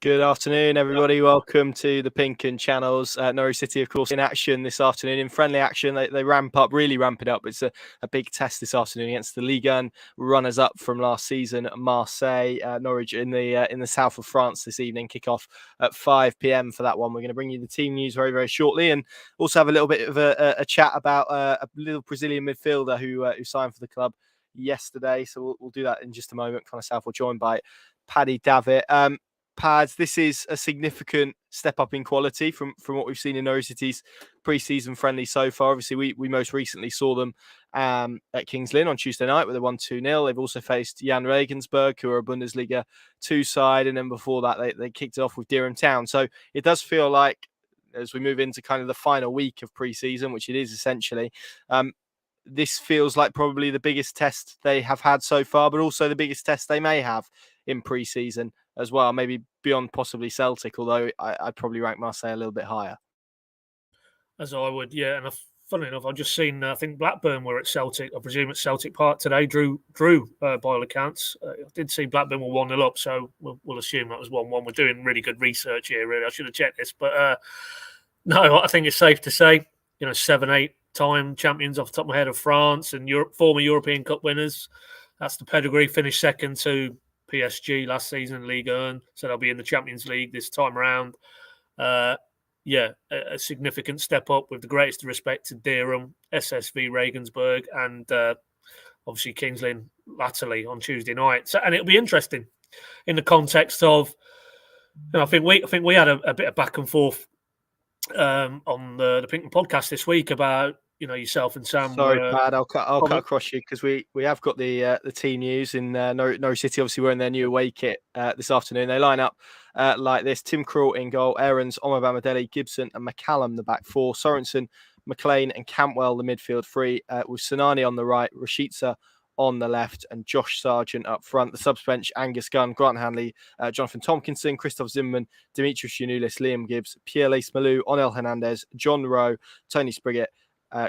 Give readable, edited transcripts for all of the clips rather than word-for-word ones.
Good afternoon, everybody. Welcome to the Pink and Channels. Norwich City, of course, in action this afternoon, in friendly action. They really ramp it up. It's a big test this afternoon against the Ligue 1 runners-up from last season, Marseille. Norwich in the south of France this evening. Kick off at 5 p.m. for that one. We're going to bring you the team news very, very shortly, and also have a little bit of a chat about a little Brazilian midfielder who signed for the club yesterday. So we'll do that in just a moment. Kind of south. We're joined by Paddy Davitt. Pads, this is a significant step up in quality from what we've seen in Norwich City's pre-season friendly so far. Obviously, we most recently saw them at Kings Lynn on Tuesday night with a 1-2-0. They've also faced Jan Regensburg, who are a Bundesliga 2 side, and then before that they kicked it off with Durham Town. So it does feel like, as we move into kind of the final week of pre-season, which it is essentially, this feels like probably the biggest test they have had so far, but also the biggest test they may have in pre-season as well, maybe beyond possibly Celtic, although I'd probably rank Marseille a little bit higher. As I would, yeah. And funnily enough, I've just seen, I think Blackburn were at Celtic, I presume at Celtic Park today, drew by all accounts. I did see Blackburn were 1-0 up, so we'll assume that was 1-1. We're doing really good research here, really. I should have checked this. But no, I think it's safe to say, 7-8 time champions off the top of my head of France and former European Cup winners. That's the pedigree. Finished second to PSG last season in Ligue 1, so they'll be in the Champions League this time around. A significant step up, with the greatest respect to Durham, SSV Regensburg, and obviously Kings Lynn latterly on Tuesday night. So, and it'll be interesting in the context of, I think we had a bit of back and forth on the Pink podcast this week about yourself and Sam. Sorry, Pad, I'll cut across you because we have got the team news in Norwich City. Obviously, we're in their new away kit this afternoon. They line up like this: Tim Krul in goal, Aarons, Omobamidele, Gibson, and McCallum the back four, Sorensen, McLean, and Cantwell the midfield three, with Sinani on the right, Rashica on the left, and Josh Sargent up front. The subs bench: Angus Gunn, Grant Hanley, Jonathan Tompkinson, Christoph Zimmerman, Demetrius Yanulis, Liam Gibbs, Pierre-Lace Malou, Onel Hernandez, John Rowe, Tony Spriggett,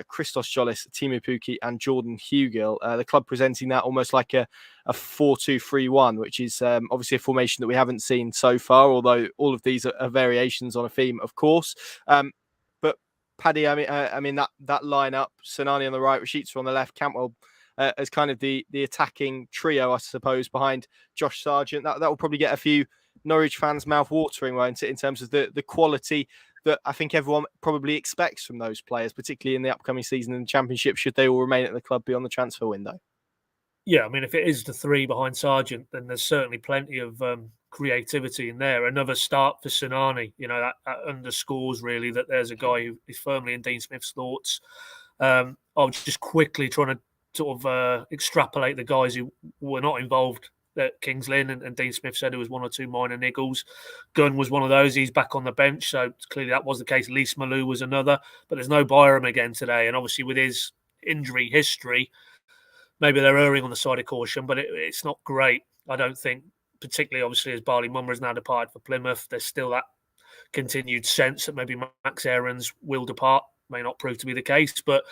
Christos Jolis, Timu Puki, and Jordan Hugill. The club presenting that almost like a 4-2-3-1, which is obviously a formation that we haven't seen so far, although all of these are variations on a theme, of course. But Paddy, I mean that lineup: Sinani on the right, Rashica on the left, Cantwell as kind of the attacking trio, I suppose, behind Josh Sargent. That will probably get a few Norwich fans' mouth watering, won't it, in terms of the quality that I think everyone probably expects from those players, particularly in the upcoming season in the Championship, should they all remain at the club beyond the transfer window. Yeah, I mean, if it is the three behind Sargent, then there's certainly plenty of creativity in there. Another start for Sinani, that underscores really that there's a guy who is firmly in Dean Smith's thoughts. I was just quickly trying to sort of extrapolate the guys who were not involved at Kings Lynn, and Dean Smith said there was 1 or 2 minor niggles. Gunn was one of those. He's back on the bench, so clearly that was the case. Lees Malou was another, but there's no Byram again today. And obviously with his injury history, maybe they're erring on the side of caution, but it's not great, I don't think, particularly obviously as Barley Mummer has now departed for Plymouth. There's still that continued sense that maybe Max Aarons will depart. May not prove to be the case, but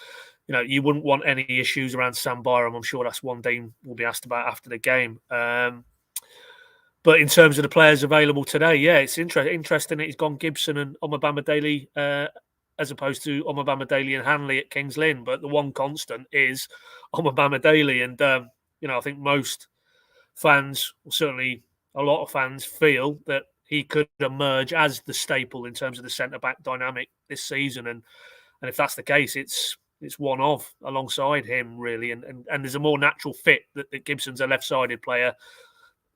you wouldn't want any issues around Sam Byram. I'm sure that's one Dean will be asked about after the game. But in terms of the players available today, yeah, it's interesting that he's gone Gibson and Omobamidele as opposed to Omobamidele and Hanley at Kings Lynn. But the one constant is Omobamidele. And, I think most fans, certainly a lot of fans, feel that he could emerge as the staple in terms of the centre-back dynamic this season. And if that's the case, it's one off alongside him, really. And there's a more natural fit that Gibson's a left-sided player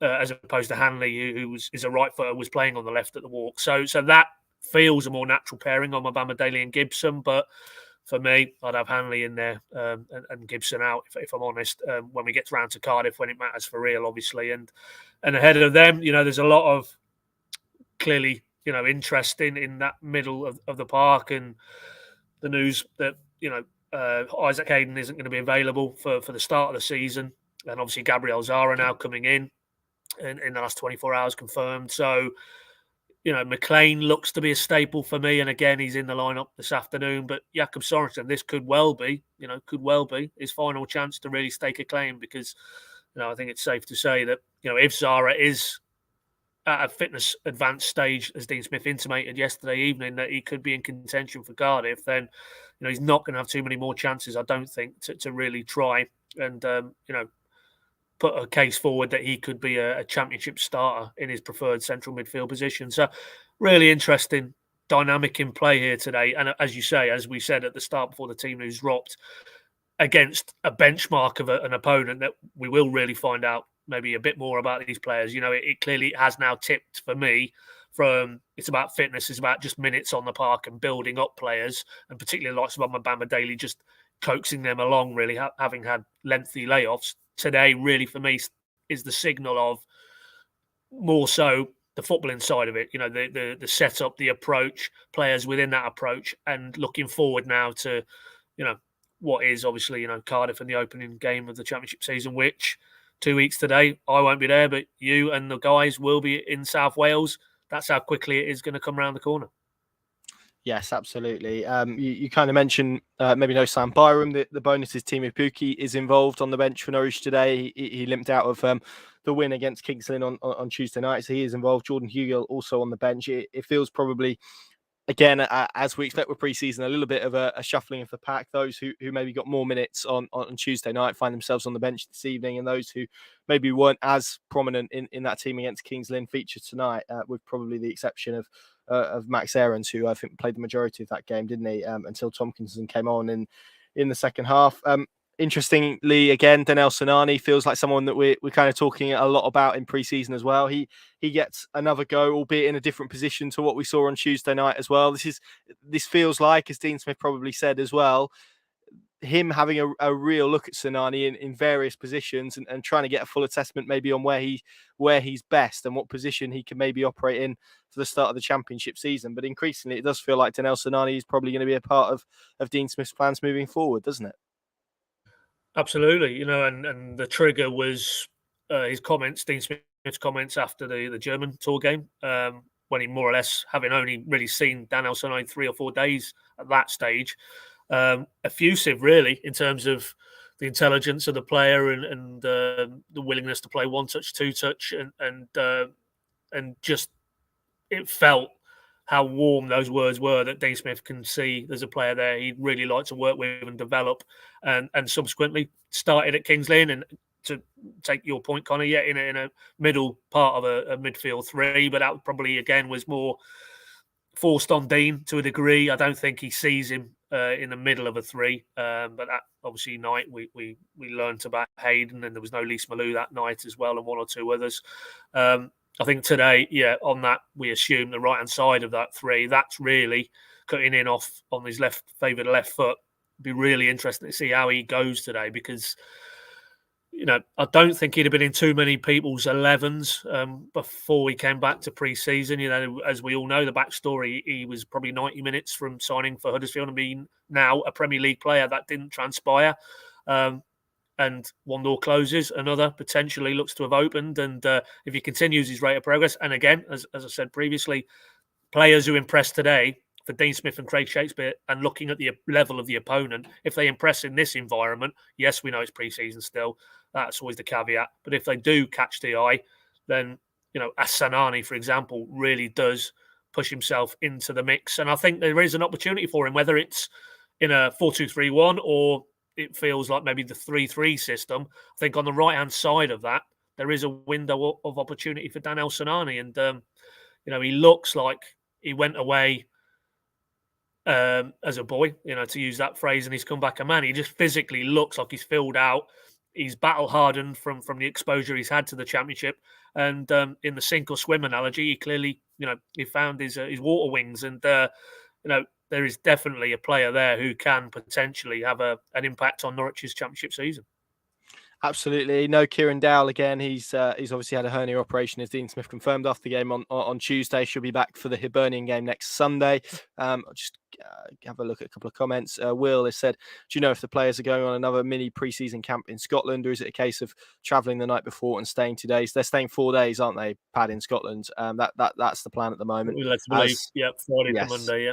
as opposed to Hanley, who is a right footer, was playing on the left at the Walk. So that feels a more natural pairing on Omobamidele and Gibson. But for me, I'd have Hanley in there and Gibson out, if I'm honest, when we get round to Cardiff, when it matters for real, obviously. And ahead of them, there's a lot of clearly, interest in that middle of the park, and the news that, Isaac Hayden isn't going to be available for the start of the season. And obviously Gabriel Sara now coming in the last 24 hours confirmed. So, McLean looks to be a staple for me. And again, he's in the lineup this afternoon. But Jakob Sorensen, this could well be his final chance to really stake a claim, because, I think it's safe to say that, if Zara is at a fitness advanced stage, as Dean Smith intimated yesterday evening, that he could be in contention for Cardiff, then he's not going to have too many more chances, I don't think, to really try and put a case forward that he could be a championship starter in his preferred central midfield position. So really interesting dynamic in play here today. And as you say, as we said at the start before the team news dropped, against a benchmark of an opponent that we will really find out maybe a bit more about these players. It clearly has now tipped for me from it's about fitness, it's about just minutes on the park and building up players, and particularly the likes of Bama Daly, just coaxing them along, really, having had lengthy layoffs. Today, really, for me, is the signal of more so the footballing side of it, the setup, the approach, players within that approach, and looking forward now to, what is obviously, Cardiff in the opening game of the championship season, which 2 weeks today, I won't be there, but you and the guys will be in South Wales. That's how quickly it is going to come around the corner. Yes, absolutely. You kind of mentioned maybe no Sam Byram. The bonus is Teemu Pukki is involved on the bench for Norwich today. He limped out of the win against Kings Lynn on Tuesday night, so he is involved. Jordan Hugill also on the bench. It feels probably, again, as we expect with pre-season, a little bit of a shuffling of the pack. Those who maybe got more minutes on Tuesday night find themselves on the bench this evening, and those who maybe weren't as prominent in that team against Kings Lynn featured tonight, with probably the exception of Max Aarons, who I think played the majority of that game, didn't he? Until Tompkinson came on in the second half. Interestingly, again, Danel Sinani feels like someone that we're kind of talking a lot about in pre-season as well. He gets another go, albeit in a different position to what we saw on Tuesday night as well. This feels like, as Dean Smith probably said as well, him having a real look at Sinani in various positions and trying to get a full assessment maybe on where he's best and what position he can maybe operate in for the start of the championship season. But increasingly, it does feel like Danel Sinani is probably going to be a part of Dean Smith's plans moving forward, doesn't it? Absolutely, and the trigger was his comments, Dean Smith's comments after the German tour game, when he more or less, having only really seen Dan Elson in 3 or 4 days at that stage, effusive really in terms of the intelligence of the player and the willingness to play one touch, two touch, and just it felt how warm those words were that Dean Smith can see there's a player there he'd really like to work with and develop, and subsequently started at Kings Lynn. And to take your point, Connor, in a middle part of a midfield three, but that probably again was more forced on Dean to a degree. I don't think he sees him in the middle of a three, but that obviously night we learned about Hayden, and there was no Lise Malou that night as well, and 1 or 2 others. I think today, on that, we assume the right-hand side of that three, that's really cutting in off on his favoured left foot. Be really interesting to see how he goes today, because, I don't think he'd have been in too many people's 11s before he came back to pre-season. As we all know, the backstory, he was probably 90 minutes from signing for Huddersfield and being now a Premier League player. That didn't transpire. And one door closes, another potentially looks to have opened. And if he continues his rate of progress, and again, as I said previously, players who impress today for Dean Smith and Craig Shakespeare, and looking at the level of the opponent, if they impress in this environment, yes, we know it's pre-season still, that's always the caveat. But if they do catch the eye, then, Asanani, for example, really does push himself into the mix. And I think there is an opportunity for him, whether it's in a 4-2-3-1 or it feels like maybe the 3-3 system. I think on the right-hand side of that, there is a window of opportunity for Danel Sinani. And, he looks like he went away as a boy, to use that phrase, and he's come back a man. He just physically looks like he's filled out. He's battle-hardened from the exposure he's had to the championship. And in the sink or swim analogy, he clearly, he found his water wings. And, there is definitely a player there who can potentially have an impact on Norwich's championship season. Absolutely. No, Kieran Dowell again. He's obviously had a hernia operation, as Dean Smith confirmed after the game on Tuesday. She'll be back for the Hibernian game next Sunday. I'll just have a look at a couple of comments. Will has said, do you know if the players are going on another mini pre-season camp in Scotland, or is it a case of travelling the night before and staying 2 days? They're staying 4 days, aren't they, Pad, in Scotland? That's the plan at the moment. Let's believe, Friday to Monday,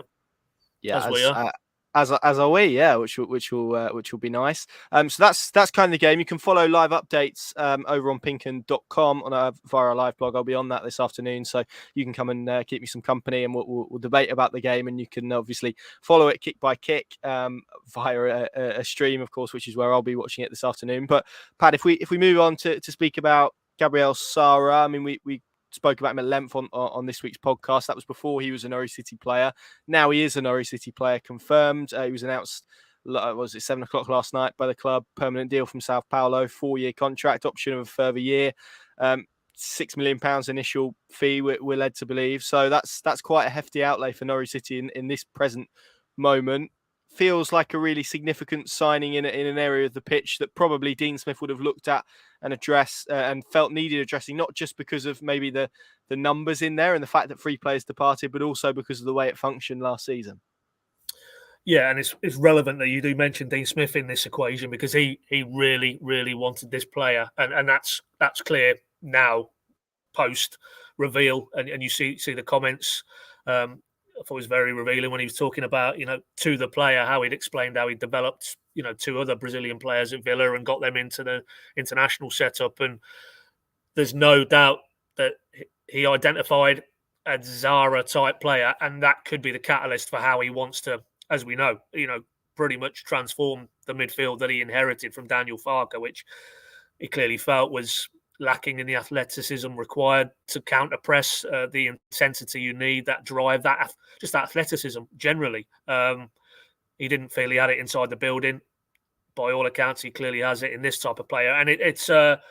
Yeah, as we are. As are we, yeah, which will be nice. So that's kind of the game. You can follow live updates over on pinken.com on via our live blog. I'll be on that this afternoon, so you can come and keep me some company, and we'll debate about the game. And you can obviously follow it kick by kick via a stream, of course, which is where I'll be watching it this afternoon. But Pat, if we move on to speak about Gabriel Sara, I mean, we spoke about him at length on this week's podcast. That was before he was a Norwich City player. Now he is a Norwich City player, confirmed. He was announced, was it 7 o'clock last night by the club? Permanent deal from Sao Paulo, 4-year contract, option of a further year. £6 million initial fee, we're led to believe. So that's quite a hefty outlay for Norwich City in this present moment. Feels like a really significant signing in an area of the pitch that probably Dean Smith would have looked at and addressed and felt needed addressing, not just because of maybe the numbers in there and the fact that 3 players departed, but also because of the way it functioned last season. Yeah, and it's relevant that you do mention Dean Smith in this equation, because he really, really wanted this player, and that's clear now post reveal, and you see the comments. I thought it was very revealing when he was talking about, to the player, how he'd explained how he developed, 2 other Brazilian players at Villa and got them into the international setup. And there's no doubt that he identified a Zara type player, and that could be the catalyst for how he wants to, as we know, pretty much transform the midfield that he inherited from Daniel Farke, which he clearly felt was lacking in the athleticism required to counter press, the intensity you need, that drive, that athleticism generally. He didn't feel he had it inside the building. By all accounts, he clearly has it in this type of player, and it's a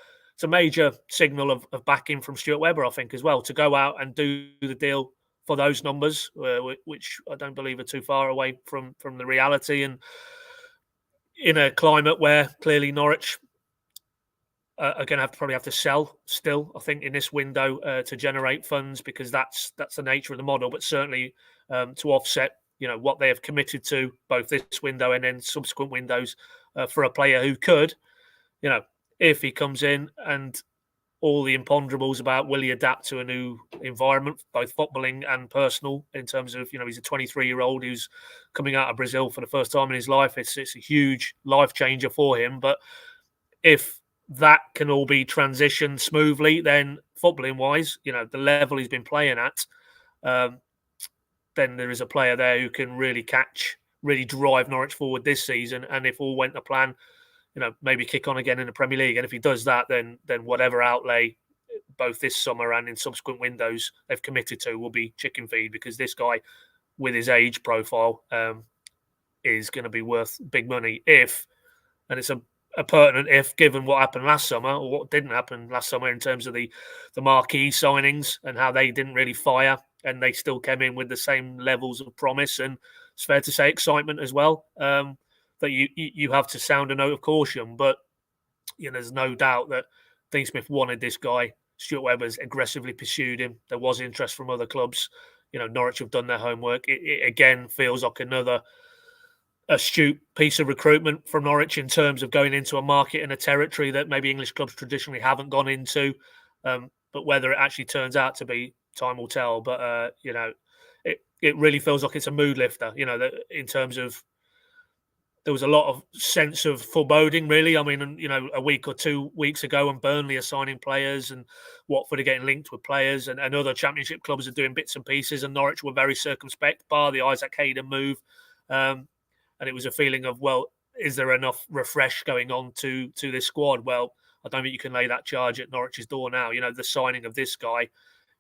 major signal of backing from Stuart Webber, I think, as well, to go out and do the deal for those numbers, which I don't believe are too far away from the reality, and in a climate where clearly Norwich are going to probably have to sell still, I think, in this window to generate funds, because that's the nature of the model. But certainly to offset, what they have committed to both this window and then subsequent windows for a player who could, if he comes in and all the imponderables about will he adapt to a new environment, both footballing and personal, in terms of, he's a 23-year-old who's coming out of Brazil for the first time in his life. It's a huge life changer for him. But if that can all be transitioned smoothly, then footballing wise, the level he's been playing at, then there is a player there who can really drive Norwich forward this season. And if all went to plan, maybe kick on again in the Premier League. And if he does that, then whatever outlay, both this summer and in subsequent windows, they've committed to will be chicken feed, because this guy, with his age profile, is going to be worth big money if, and it's a pertinent if, given what happened last summer, or what didn't happen last summer in terms of the marquee signings and how they didn't really fire, and they still came in with the same levels of promise and, it's fair to say, excitement as well. That you have to sound a note of caution. But there's no doubt that Dean Smith wanted this guy. Stuart Webber's aggressively pursued him. There was interest from other clubs. Norwich have done their homework. It again feels like another astute piece of recruitment from Norwich in terms of going into a market and a territory that maybe English clubs traditionally haven't gone into. But whether it actually turns out to be, time will tell. But it really feels like it's a mood lifter. That in terms of, there was a lot of sense of foreboding, really. I mean, a week or 2 weeks ago, and Burnley are signing players, and Watford are getting linked with players, and other Championship clubs are doing bits and pieces, and Norwich were very circumspect, bar the Isaac Hayden move. And it was a feeling of, well, is there enough refresh going on to this squad? Well, I don't think you can lay that charge at Norwich's door now. The signing of this guy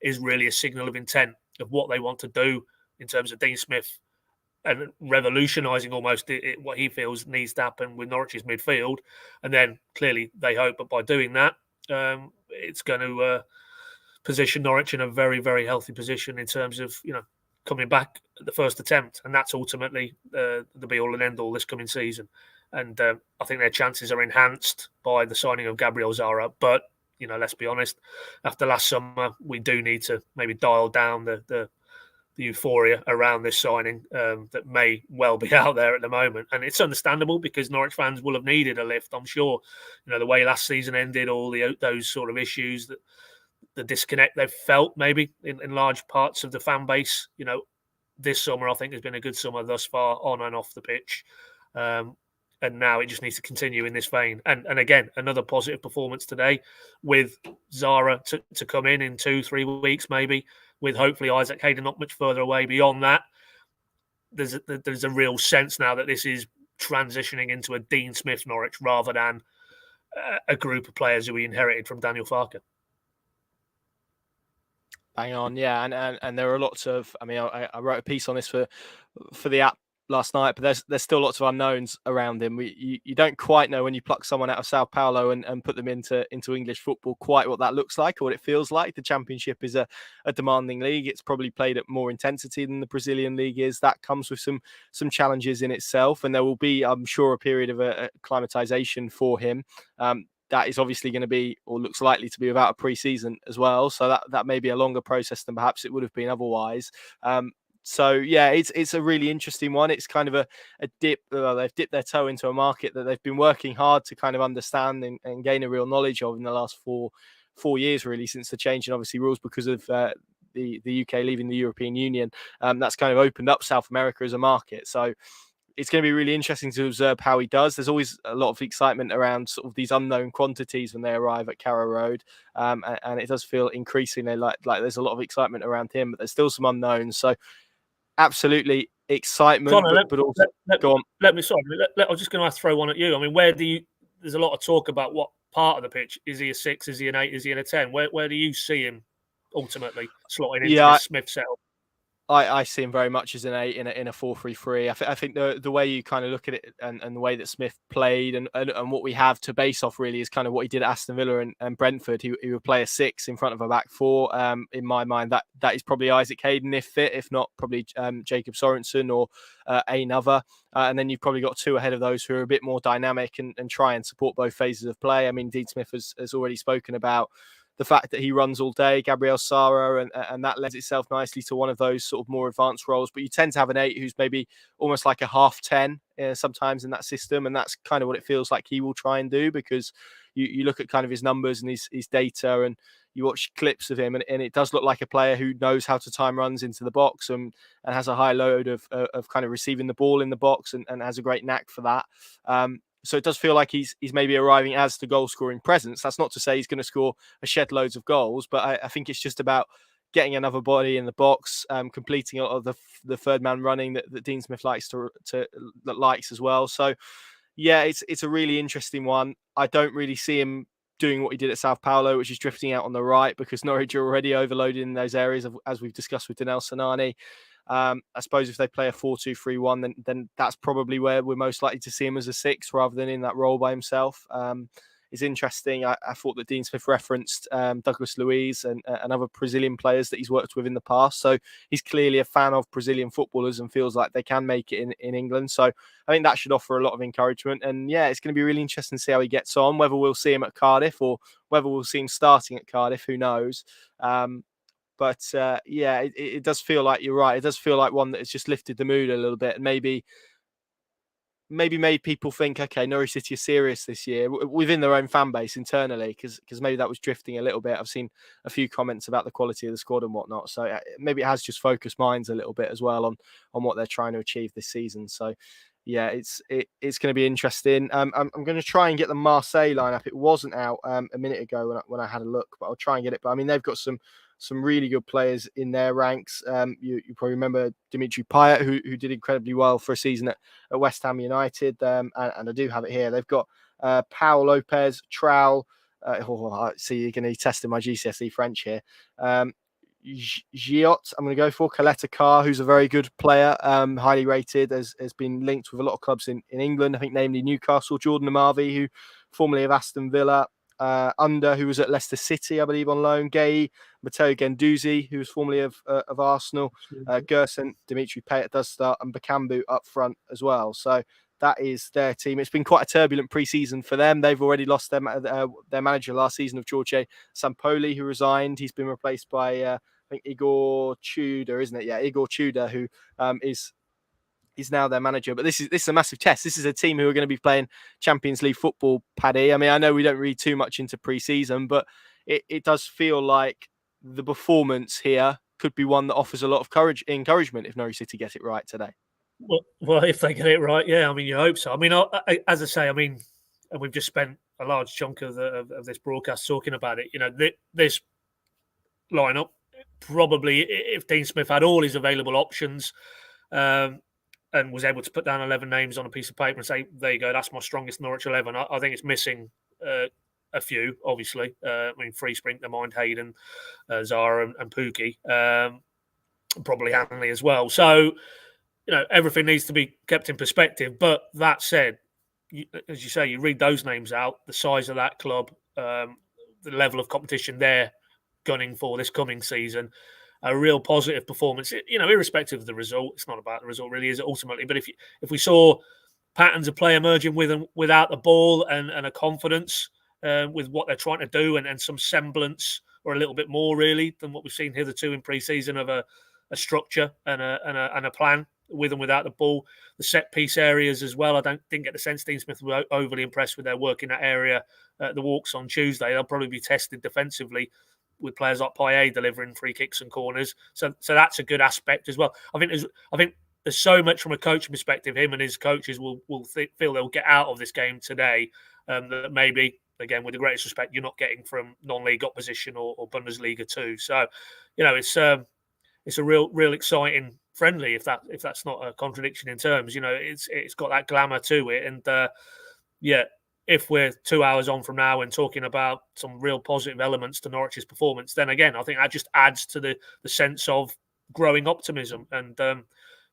is really a signal of intent of what they want to do in terms of Dean Smith, and revolutionising almost what he feels needs to happen with Norwich's midfield. And then clearly they hope that by doing that, it's going to position Norwich in a very, very healthy position in terms of, coming back at the first attempt. And that's ultimately the be-all and end-all this coming season. And I think their chances are enhanced by the signing of Gabriel Sara. But, let's be honest, after last summer, we do need to maybe dial down the euphoria around this signing that may well be out there at the moment. And it's understandable, because Norwich fans will have needed a lift, I'm sure. The way last season ended, all those sort of issues, that the disconnect they've felt maybe in large parts of the fan base, this summer, I think, has been a good summer thus far, on and off the pitch. And now it just needs to continue in this vein. And again, another positive performance today with Zara to come in 2-3 weeks, maybe, with hopefully Isaac Hayden not much further away. Beyond that, there's a real sense now that this is transitioning into a Dean Smith Norwich rather than a group of players who we inherited from Daniel Farke. Bang on, yeah, and there are lots of. I mean, I wrote a piece on this for the app last night, but there's still lots of unknowns around him. You don't quite know when you pluck someone out of Sao Paulo and put them into English football quite what that looks like or what it feels like. The Championship is a demanding league. It's probably played at more intensity than the Brazilian league is. That comes with some challenges in itself, and there will be, I'm sure, a period of acclimatization for him. That is obviously going to be, or looks likely to be, without a pre-season as well. So that may be a longer process than perhaps it would have been otherwise. So yeah, it's a really interesting one. It's kind of a dip. They've dipped their toe into a market that they've been working hard to kind of understand and gain a real knowledge of in the last four years, really, since the change in obviously rules because of the UK leaving the European Union. That's kind of opened up South America as a market. So it's going to be really interesting to observe how he does. There's always a lot of excitement around sort of these unknown quantities when they arrive at Carrow Road, and it does feel increasingly like there's a lot of excitement around him, but there's still some unknowns. So absolutely excitement, Connor, but also go on. I was just going to throw one at you. I mean, there's a lot of talk about what part of the pitch. Is he a 6? Is he an 8? Is he in a 10? Where do you see him ultimately slotting into the Smith setup? I see him very much as an 8 in a 4-3-3. I think the way you kind of look at it and the way that Smith played and what we have to base off really is kind of what he did at Aston Villa and Brentford. He would play a 6 in front of a back 4. In my mind, that is probably Isaac Hayden if fit, if not probably Jacob Sorensen or another. And then you've probably got 2 ahead of those who are a bit more dynamic and try and support both phases of play. I mean, Dean Smith has already spoken about the fact that he runs all day, Gabriel Sara, and that lends itself nicely to one of those sort of more advanced roles. But you tend to have an 8 who's maybe almost like a half 10 sometimes in that system. And that's kind of what it feels like he will try and do, because you look at kind of his numbers and his data, and you watch clips of him, and it does look like a player who knows how to time runs into the box and has a high load of kind of receiving the ball in the box and has a great knack for that. So it does feel like he's maybe arriving as the goal scoring presence. That's not to say he's going to score a shed loads of goals, but I think it's just about getting another body in the box, completing a lot of the third man running that Dean Smith likes likes as well. So yeah, it's a really interesting one. I don't really see him doing what he did at Sao Paulo, which is drifting out on the right, because Norwich are already overloaded in those areas, as we've discussed with Danel Sanani. I suppose if they play a 4-2-3-1, then that's probably where we're most likely to see him as a 6 rather than in that role by himself. It's interesting. I thought that Dean Smith referenced Douglas Luiz and other Brazilian players that he's worked with in the past. So he's clearly a fan of Brazilian footballers and feels like they can make it in England. So I think that should offer a lot of encouragement. And yeah, it's going to be really interesting to see how he gets on, whether we'll see him at Cardiff or whether we'll see him starting at Cardiff. Who knows? But yeah, it does feel like you're right. It does feel like one that has just lifted the mood a little bit and maybe made people think, okay, Norwich City are serious this year within their own fan base internally, because maybe that was drifting a little bit. I've seen a few comments about the quality of the squad and whatnot. So maybe it has just focused minds a little bit as well on what they're trying to achieve this season. So yeah, it's going to be interesting. I'm going to try and get the Marseille lineup. It wasn't out a minute ago when I had a look, but I'll try and get it. But I mean, they've got some really good players in their ranks. You probably remember Dimitri Payet, who did incredibly well for a season at West Ham United. And I do have it here. They've got Paul Lopez, Trowell. See, you're going to be testing my GCSE French here. Giot, I'm going to go for Coletta Carr, who's a very good player, highly rated, has been linked with a lot of clubs in England, I think namely Newcastle. Jordan Amavi, who formerly of Aston Villa. Under, who was at Leicester City, I believe, on loan. Gay, Matteo Guendouzi, who was formerly of Arsenal. Gerson, Dimitri Payet does start, and Bakambu up front as well. So that is their team. It's been quite a turbulent pre-season for them. They've already lost their manager last season of George Sampoli, who resigned. He's been replaced by, I think, Igor Tudor, isn't it? Yeah, Igor Tudor, who is now their manager. But this is a massive test. This is a team who are going to be playing Champions League football, Paddy. I mean, I know we don't read too much into pre-season, but it does feel like the performance here could be one that offers a lot of encouragement if Norwich City get it right today. Well, if they get it right, yeah. I mean, you hope so. I mean, as I say, I mean, and we've just spent a large chunk of this broadcast talking about it. You know, this lineup probably, if Dean Smith had all his available options, and was able to put down 11 names on a piece of paper and say, there you go, that's my strongest Norwich 11. I think it's missing a few, obviously. I mean, free sprint to mind Hayden, Zara and Pookie, probably Hanley as well. So, you know, everything needs to be kept in perspective. But that said, as you say, you read those names out, the size of that club, the level of competition they're gunning for this coming season, a real positive performance. You know, irrespective of the result, it's not about the result really, is it ultimately? But if we saw patterns of play emerging with and without the ball and a confidence with what they're trying to do and some semblance or a little bit more really than what we've seen hitherto in pre-season of a structure and a plan with and without the ball. The set piece areas as well, didn't get the sense Dean Smith was overly impressed with their work in that area at the walks on Tuesday. They'll probably be tested defensively with players like Payet delivering free kicks and corners. So that's a good aspect as well. I think there's so much from a coaching perspective. Him and his coaches will feel they'll get out of this game today that maybe, again, with the greatest respect, you're not getting from non-league opposition or Bundesliga too. So, you know, it's a real exciting friendly, if that's not a contradiction in terms. You know, it's got that glamour to it, and yeah, if we're 2 hours on from now and talking about some real positive elements to Norwich's performance, then again, I think that just adds to the sense of growing optimism. And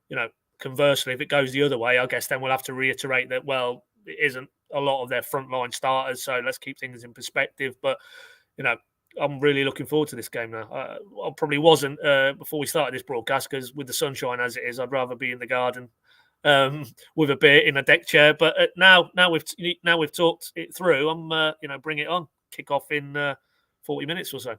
you know, conversely, if it goes the other way, I guess then we'll have to reiterate that, well, it isn't a lot of their frontline starters, so let's keep things in perspective. But you know, I'm really looking forward to this game now. I probably wasn't before we started this broadcast, because with the sunshine as it is, I'd rather be in the garden with a beer in a deck chair. But now we've talked it through. I'm bring it on. Kick off in 40 minutes or so.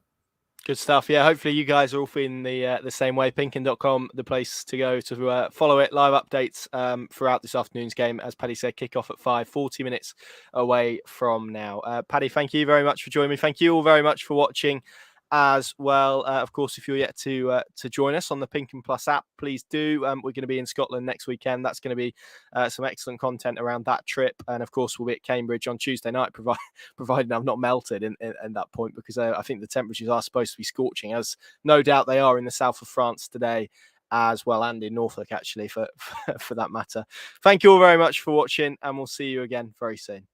Good stuff. Yeah, hopefully you guys are all feeling the same way. Pinkin.com, the place to go to follow it. Live updates throughout this afternoon's game. As Paddy said, kick off at 5, 40 minutes away from now. Paddy, thank you very much for joining me. Thank you all very much for watching as well. Of course, if you're yet to join us on the Pinkin Plus app, please do. We're going to be in Scotland next weekend. That's going to be some excellent content around that trip. And of course, we'll be at Cambridge on Tuesday night, provided I'm not melted in that point, because I think the temperatures are supposed to be scorching, as no doubt they are in the south of France today as well, and in Norfolk, actually, for that matter. Thank you all very much for watching, and we'll see you again very soon.